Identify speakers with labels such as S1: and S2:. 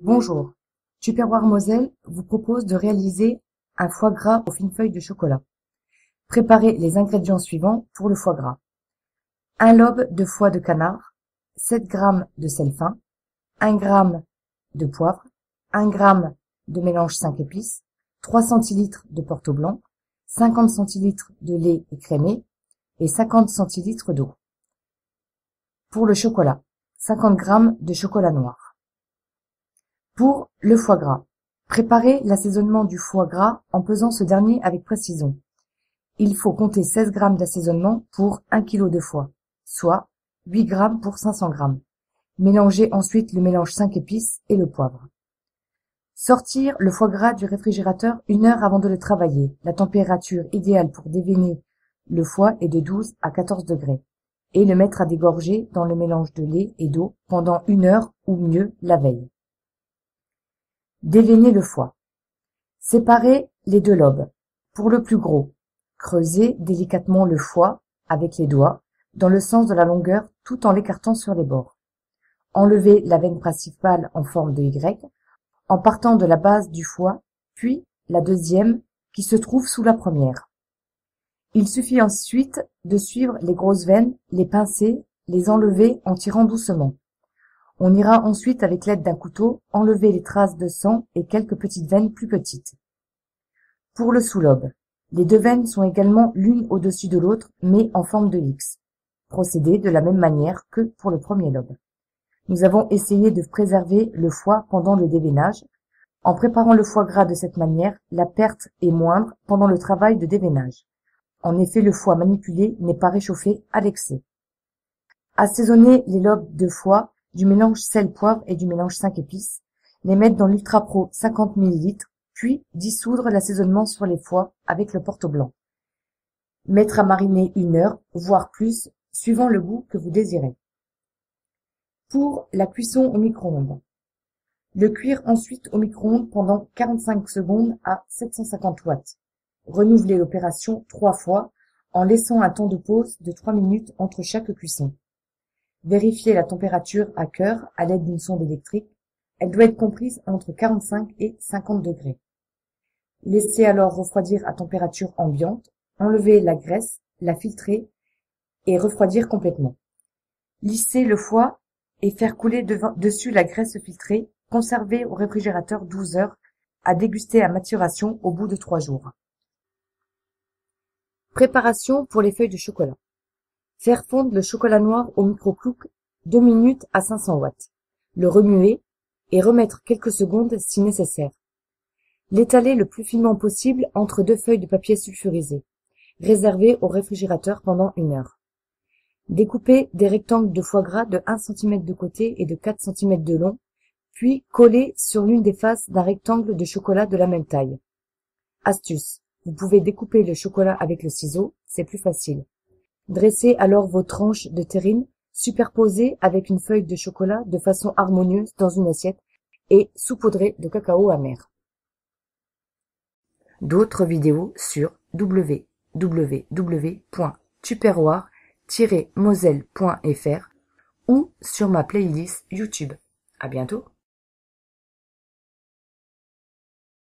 S1: Bonjour, Tupperware Moselle vous propose de réaliser un foie gras aux fines feuilles de chocolat. Préparez les ingrédients suivants pour le foie gras. 1 lobe de foie de canard, 7 g de sel fin, 1 g de poivre, 1 g de mélange 5 épices, 3 cl de porto blanc, 50 cl de lait écrémé et 50 cl d'eau. Pour le chocolat, 50 g de chocolat noir. Pour le foie gras, préparez l'assaisonnement du foie gras en pesant ce dernier avec précision. Il faut compter 16 g d'assaisonnement pour 1 kg de foie, soit 8 g pour 500 g. Mélangez ensuite le mélange 5 épices et le poivre. Sortir le foie gras du réfrigérateur 1 heure avant de le travailler. La température idéale pour déveiner le foie est de 12 à 14 degrés. Et le mettre à dégorger dans le mélange de lait et d'eau pendant 1 heure ou mieux la veille. Déveinez le foie. Séparez les 2 lobes. Pour le plus gros, creusez délicatement le foie avec les doigts dans le sens de la longueur tout en l'écartant sur les bords. Enlevez la veine principale en forme de Y en partant de la base du foie, puis la deuxième qui se trouve sous la première. Il suffit ensuite de suivre les grosses veines, les pincer, les enlever en tirant doucement. On ira ensuite avec l'aide d'un couteau enlever les traces de sang et quelques petites veines plus petites. Pour le sous-lobe, les 2 veines sont également l'une au-dessus de l'autre mais en forme de X. Procédez de la même manière que pour le premier lobe. Nous avons essayé de préserver le foie pendant le déveinage. En préparant le foie gras de cette manière, la perte est moindre pendant le travail de déveinage. En effet, le foie manipulé n'est pas réchauffé à l'excès. Assaisonnez les lobes de foie du mélange sel-poivre et du mélange 5 épices, les mettre dans l'Ultra Pro 50 ml, puis dissoudre l'assaisonnement sur les foies avec le porto blanc. Mettre à mariner 1 heure, voire plus, suivant le goût que vous désirez. Pour la cuisson au micro-ondes. Le cuire ensuite au micro-ondes pendant 45 secondes à 750 watts. Renouvelez l'opération 3 fois en laissant un temps de pause de 3 minutes entre chaque cuisson. Vérifiez la température à cœur à l'aide d'une sonde électrique. Elle doit être comprise entre 45 et 50 degrés. Laissez alors refroidir à température ambiante, enlevez la graisse, la filtrer et refroidir complètement. Lissez le foie et faire couler dessus la graisse filtrée, conserver au réfrigérateur 12 heures, à déguster à maturation au bout de 3 jours. Préparation pour les feuilles de chocolat. Faire fondre le chocolat noir au micro-clouc 2 minutes à 500 watts. Le remuer et remettre quelques secondes si nécessaire. L'étaler le plus finement possible entre 2 feuilles de papier sulfurisé. Réserver au réfrigérateur pendant 1 heure. Découper des rectangles de foie gras de 1 cm de côté et de 4 cm de long, puis coller sur l'une des faces d'un rectangle de chocolat de la même taille. Astuce, vous pouvez découper le chocolat avec le ciseau, c'est plus facile. Dressez alors vos tranches de terrine superposées avec une feuille de chocolat de façon harmonieuse dans une assiette et saupoudrez de cacao amer. D'autres vidéos sur www.tupperware-moselle.fr ou sur ma playlist YouTube. À bientôt.